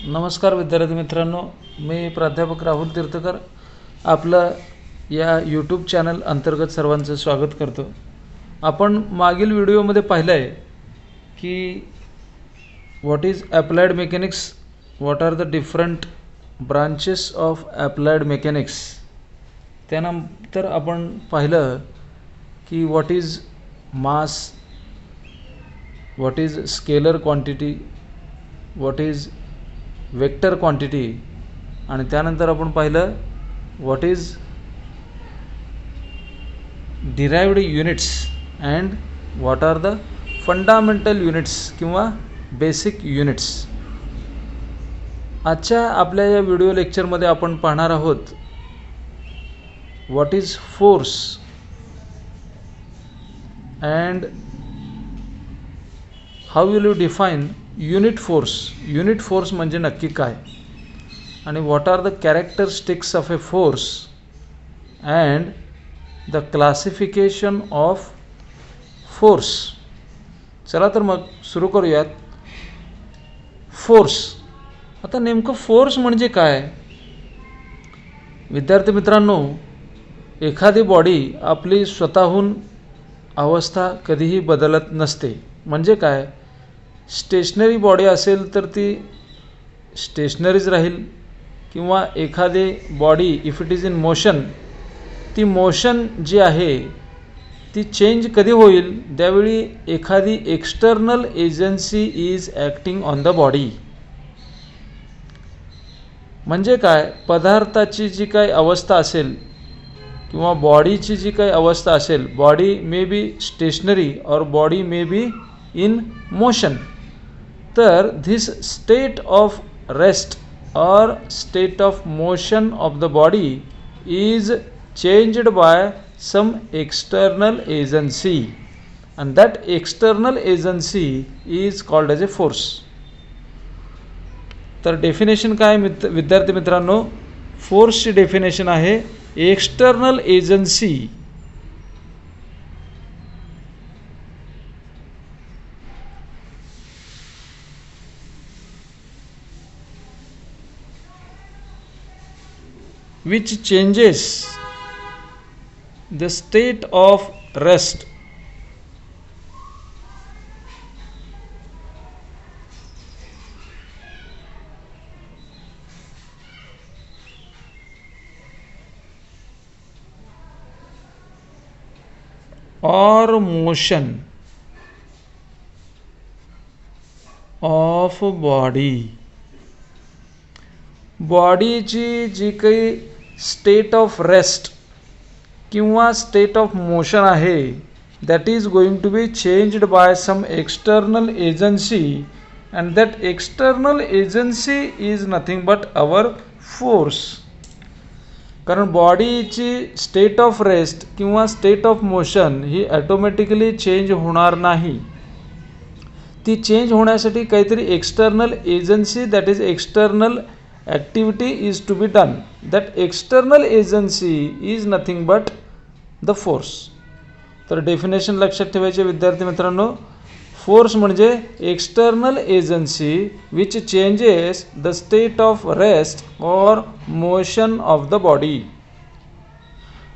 नमस्कार विद्यार्थी मित्रांनो, मी प्राध्यापक राहुल तीर्थकर आपलं या यूट्यूब चॅनल अंतर्गत सर्वांचं स्वागत करतो. आपण मागील व्हिडिओमध्ये पाहिलं आहे की what is applied mechanics, what are the different branches of applied mechanics. त्यानंतर आपण पाहिलं की what is mass, what is scalar quantity, what is vector quantity, आणि त्यानंतर आपण पाहिलं what is derived units and what are the fundamental units किंवा basic units. आजच्या आपल्या या व्हिडिओ लेक्चरमध्ये आपण पाहणार आहोत what is force and how will you define unit force. Unit force म्हणजे नक्की काय, आणि what are the characteristics of a force and the classification of force. चला तर मग सुरू करूयात. फोर्स. आता नेमकं फोर्स म्हणजे काय विद्यार्थी मित्रांनो, एखादी बॉडी आपली स्वतःहून अवस्था कधीही बदलत नसते. म्हणजे काय, स्टेशनरी बॉडी असेल तर ती स्टेशनरीच राहील, किंवा एखादी body if it is in motion, ती मोशन जी आहे ती चेंज कधी होईल, त्यावेळी एखादी external agency is acting on the body. म्हणजे काय, पदार्थाची जी काही अवस्था असेल किंवा बॉडीची जी काही अवस्था असेल, body may be stationary or body may be in motion. तर this state of rest or state of motion of the body is changed by some external agency, and that external agency is called as a force. तर definition काय विद्यार्थी मित्रांनो, फोर्सची definition आहे external agency which changes the state of rest or motion of body. बॉडीची जी काही state of rest किंवा स्टेट ऑफ मोशन आहे, that is going to be changed by some external agency, and that external agency is nothing but our force. कारण बॉडीची state of rest किंवा state of motion ही automatically change होणार नाही. ती change होण्यासाठी काहीतरी external agency, that is external activity is to be done. That external agency is nothing but the force. तर डेफिनेशन लक्षात ठेवायचे विद्यार्थी मित्रांनो, फोर्स म्हणजे external agency which changes the state of rest और मोशन ऑफ द बॉडी.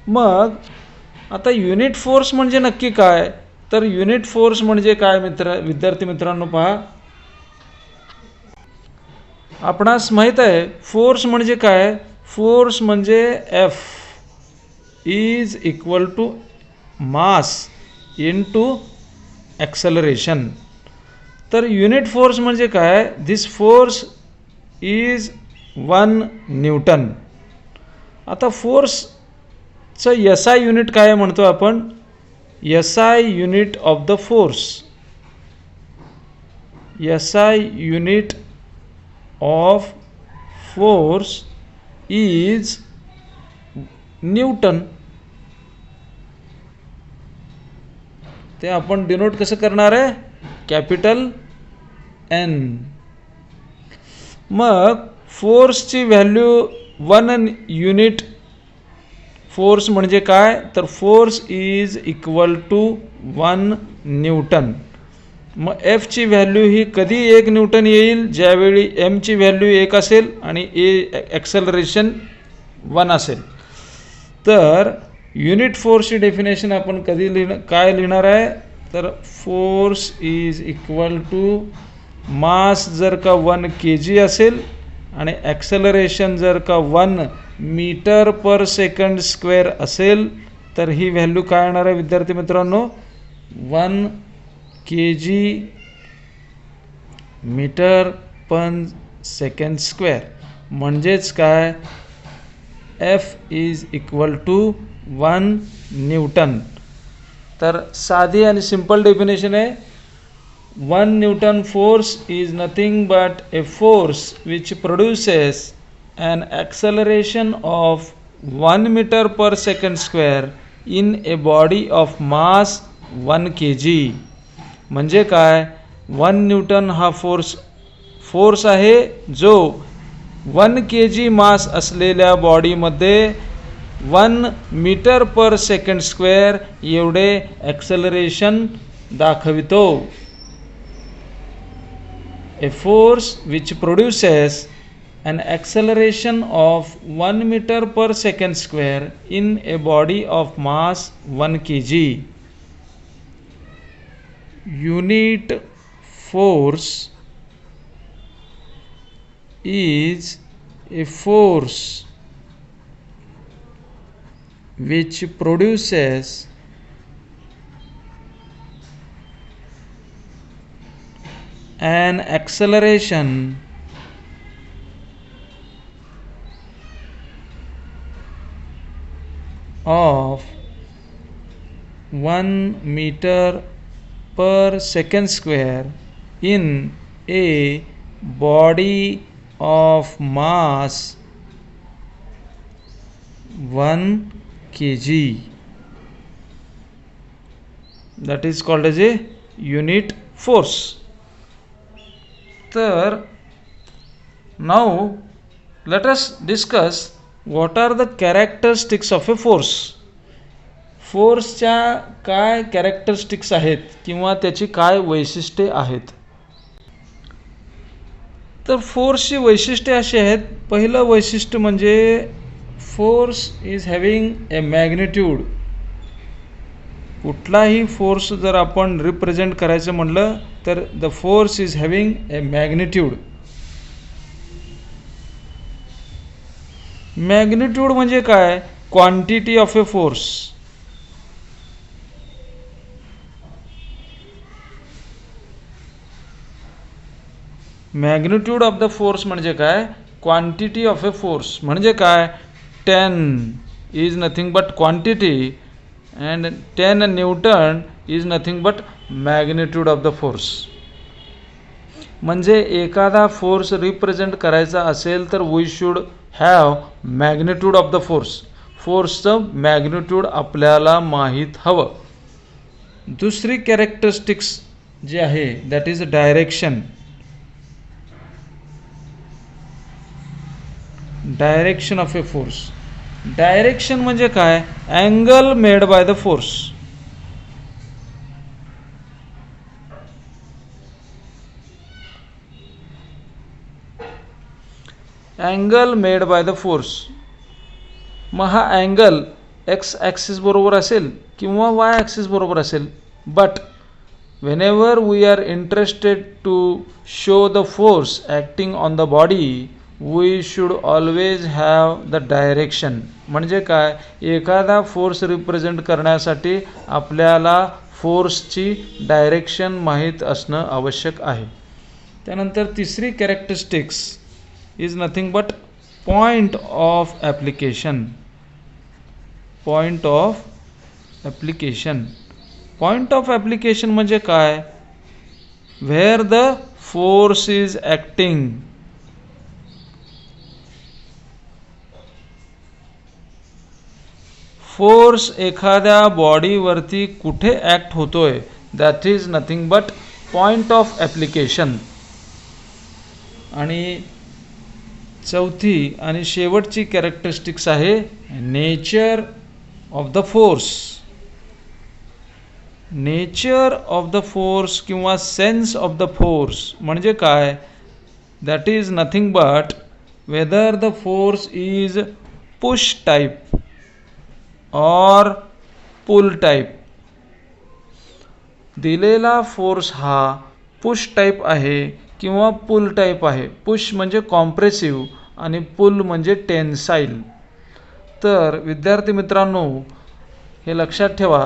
मग आता unit force म्हणजे नक्की काय, तर युनिट फोर्स म्हणजे काय विद्यार्थी मित्रांनो, पहा आपणास माहीत आहे फोर्स म्हणजे काय. फोर्स म्हणजे F is equal to mass into acceleration. तर युनिट फोर्स म्हणजे काय, धिस फोर्स इज 1 न्यूटन. आता फोर्सचं SI युनिट काय म्हणतो आपण, SI unit of the force. SI unit of force is Newton. ते आपण डिनोट कसं करणार आहे, कॅपिटल N. मग फोर्सची व्हॅल्यू 1 युनिट. फोर्स म्हणजे काय, तर force is equal to 1 newton. मग एफची व्हॅल्यू ही कधी 1 न्यूटन येईल, ज्यावेळी एमची व्हॅल्यू 1 असेल आणि ॲक्सेलरेशन 1 असेल. तर युनिट फोर्सची डेफिनेशन आपण कधी काय लिहिणार आहे, तर force is equal to mass जर का 1 kg असेल आणि ॲक्सेलरेशन जर का 1 मीटर पर सेकंड स्क्वेअर असेल, तर ही व्हॅल्यू काय येणार आहे विद्यार्थी मित्रांनो, 1 kg metre per second square. म्हणजेच काय, F is equal to 1 newton. तर साधी आणि सिंपल डेफिनेशन आहे, 1 Newton force is nothing but a force which produces an acceleration of 1 meter per second square in a body of mass 1 kg. म्हणजे काय, 1 Newton हा force आहे जो 1 kg मास असलेल्या बॉडीमध्ये 1 मीटर पर सेकंड स्क्वेअर एवढे acceleration दाखवितो. A force which produces an acceleration of 1 meter per second square in a body of mass 1 kg. Unit force is a force which produces an acceleration of 1 meter per second square in a body of mass 1 kg. That is called as a unit force. तर now let us discuss what are the characteristics of a force. फोर्सच्या काय characteristics आहेत किंवा त्याची काय वैशिष्ट्ये आहेत. तर फोर्सची वैशिष्ट्ये अशी आहेत. पहिलं वैशिष्ट्य म्हणजे force is having A magnitude. कुठलाही फोर्स जर आपण रिप्रेझेंट करायचं म्हणलं तर the force is having A magnitude. Magnitude म्हणजे काय, quantity of a force. Magnitude of the force म्हणजे काय, क्वांटिटी ऑफ ए फोर्स. म्हणजे काय, 10 is nothing but quantity and 10 Newton is nothing but magnitude of the force. म्हणजे एखादा force represent करायचा असेल तर we should have magnitude of the force. फोर्सचं मॅग्निट्यूड आपल्याला माहीत हवं. दुसरी कॅरेक्टरिस्टिक्स जी आहे that is direction. Direction of a force. Direction म्हणजे काय, angle made by the force. Angle made by the force. मग हा अँगल एक्स ॲक्सिस बरोबर असेल किंवा वाय ॲक्सिस बरोबर असेल. But whenever we are interested to show the force acting on the body, we should always have the direction. म्हणजे काय, एखादा फोर्स रिप्रेझेंट करण्यासाठी आपल्याला फोर्सची डायरेक्शन माहीत असणं आवश्यक आहे. त्यानंतर तिसरी characteristics is nothing but point of application. Point of application. Point of application म्हणजे काय, where the force is acting. Force एखाद्या बॉडीवरती कुठे ॲक्ट होतोय, that is nothing but point of application. आणि चौथी आणि शेवटची कॅरेक्टरिस्टिक्स आहे nature of the force. Nature of the force किंवा सेन्स ऑफ द फोर्स म्हणजे काय? That is nothing but whether the force is push type or pull type. दिलेला force हा पुश टाईप आहे किंवा पुल टाईप आहे. पुश म्हणजे कॉम्प्रेसिव्ह आणि पुल म्हणजे टेन्साईल. तर विद्यार्थी मित्रांनो, हे लक्षात ठेवा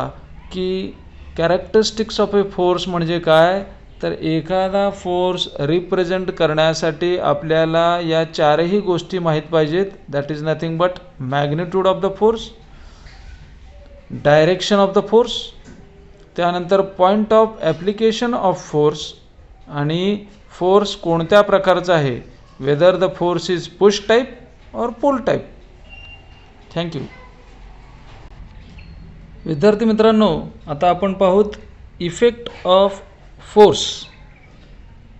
की कॅरेक्टरिस्टिक्स ऑफ ए फोर्स म्हणजे काय? तर एखादा फोर्स रिप्रेझेंट करण्यासाठी आपल्याला या चारही गोष्टी माहीत पाहिजेत. That is nothing but magnitude of the force, direction of the force, त्यानंतर point of application of force आणि फोर्स कोणत्या प्रकारचा आहे, whether the force is push type or pull type. Thank you. विद्यार्थी मित्रांनो, आता आपण पाहूत इफेक्ट ऑफ फोर्स.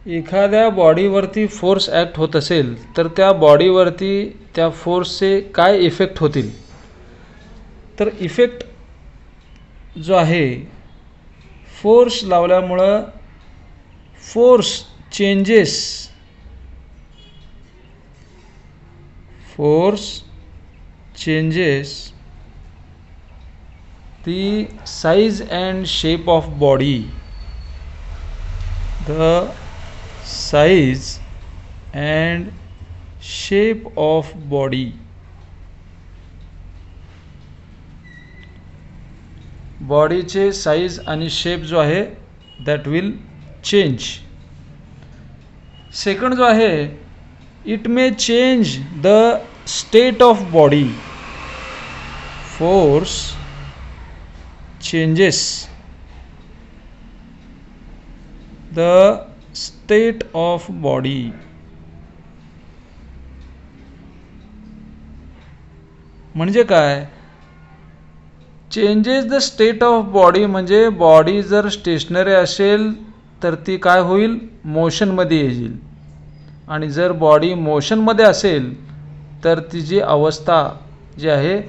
एखाद्या बॉडीवरती फोर्स ॲक्ट होत असेल तर त्या बॉडीवरती त्या फोर्सचे काय इफेक्ट होतील. तर इफेक्ट जो आहे, फोर्स लावल्यामुळं force changes, force changes the size and shape of body, the size and shape of body. बॉडीचे साईज आणि शेप जो आहे दॅट विल चेंज. सेकंड जो आहे, it may change the state of body. Force changes the state of body. म्हणजे काय? Changes the state of body म्हणजे body जर स्टेशनरी असेल तर ती काय होईल, मोशनमध्ये येईल. आणि जर बॉडी मोशनमध्ये असेल तर तिची अवस्था जी आहे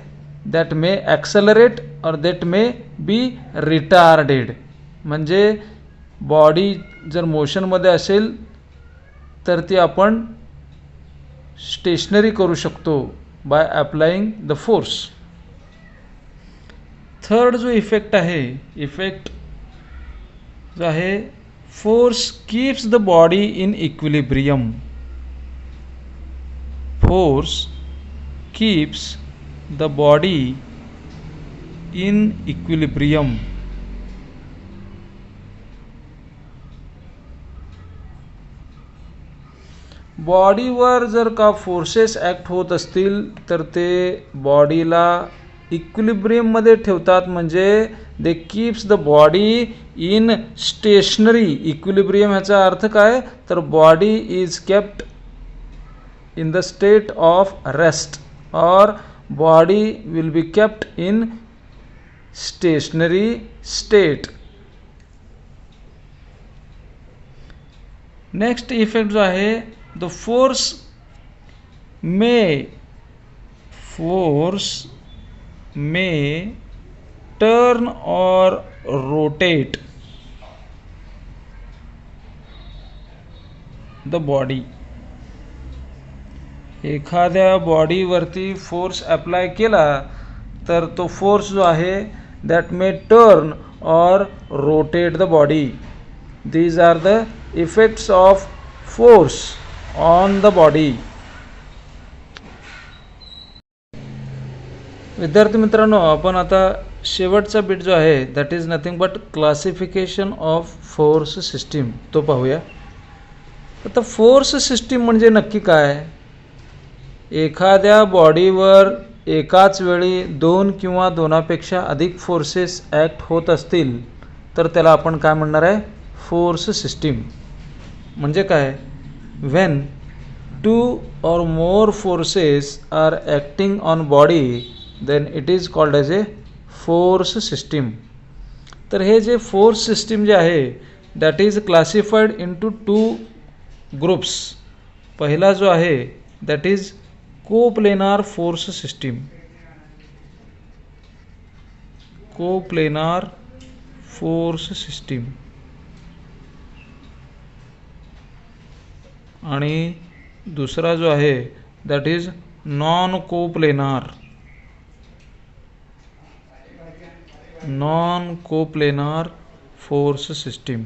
that may accelerate or that may be retarded. म्हणजे बॉडी जर मोशनमध्ये असेल तर ती आपण स्टेशनरी करू शकतो by applying the force. Third जो इफेक्ट आहे, इफेक्ट जो आहे, force keeps the body in equilibrium. Force keeps the body in equilibrium. बॉडीवर जर का फोर्सेस ॲक्ट होत असतील तर ते बॉडीला इक्विलिब्रियममध्ये ठेवतात. म्हणजे they keeps the body in stationary. Equilibrium ह्याचा अर्थ काय? तर body is kept in the state of rest or body will be kept in stationary state. Next effect जो आहे, द फोर्स मे टर्न और रोटेट द बॉडी. एखाद्या बॉडीवरती force apply केला तर तो फोर्स जो आहे दॅट मे टर्न और rotate the body. These are the effects of force on the body. विद्यार्थी मित्रांनो, आपण आता शेवटचा बिट जो आहे that is nothing but classification of force system तो पाहूया. आता फोर्स सिस्टीम म्हणजे नक्की काय? एखाद्या बॉडीवर एकाच वेळी दोन किंवा दोनापेक्षा अधिक फोर्सेस ॲक्ट होत असतील तर त्याला आपण काय म्हणणार आहे? Force system. म्हणजे काय? When two or more forces are acting on body then it is called as a force system. तर हे जे फोर्स सिस्टीम जे आहे that is classified into two groups. पहिला जो आहे that is coplanar force system. Coplanar force system आणि दुसरा जो आहे that is non coplanar force system.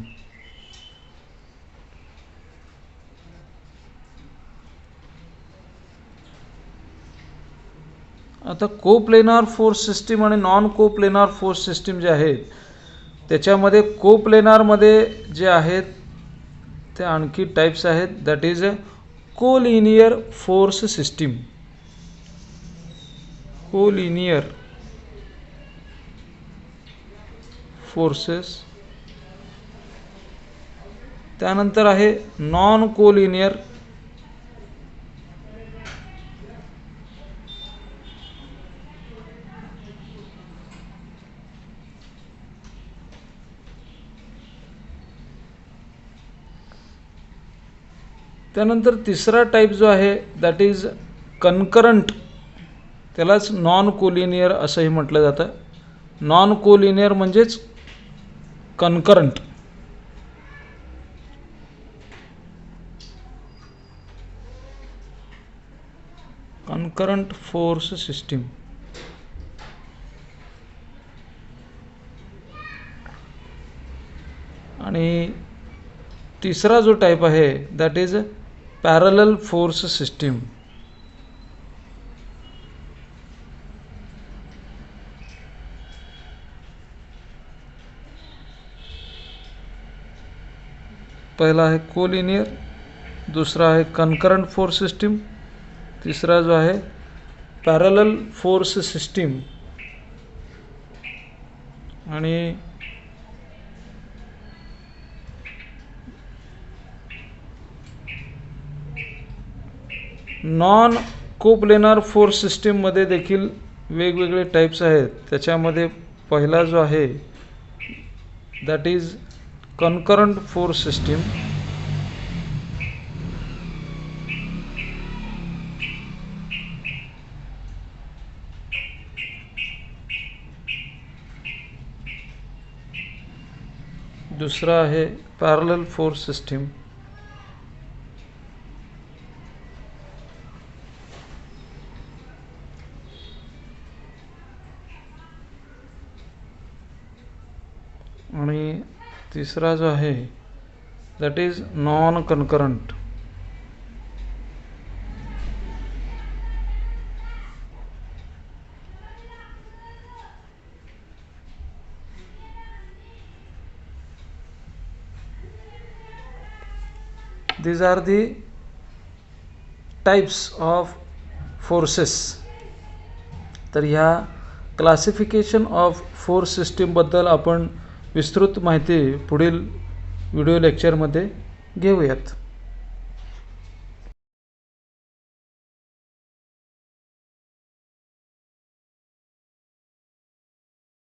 आता कोप्लेनार फोर्स सिस्टीम आणि नॉन कोप्लेनार फोर्स सिस्टीम जे आहेत त्याच्यामध्ये कोप्लेनारमध्ये जे आहेत ते आणखी टाइप्स आहेत that is collinear force system. Collinear forces. त्यानंतर आहे नॉन कोलिनियर. त्यानंतर तिसरा टाइप जो आहे दॅट इज कनकरंट. त्यालाच नॉन कोलिनियर असंही म्हटलं जातं. नॉन कोलिनियर म्हणजेच कनकरंट. Concurrent force system. आणि तिसरा जो टाइप आहे that is parallel force system. पहिला आहे कोलिनियर, दुसरा आहे कनकरंट फोर्स सिस्टीम, तिसरा जो आहे पॅरलल फोर्स सिस्टीम. आणि नॉन कोप्लेनार फोर्स सिस्टीममध्ये देखील वेगवेगळे टाइप्स आहेत. त्याच्यामध्ये पहिला जो आहे that is concurrent force system. दुसरा आहे पॅरलल फोर्स सिस्टीम. आणि तिसरा जो आहे that is non concurrent. These are the types of forces. तर ह्या क्लासिफिकेशन ऑफ फोर्स सिस्टीमबद्दल आपण विस्तृत माहिती पुढील व्हिडिओ लेक्चरमध्ये घेऊयात.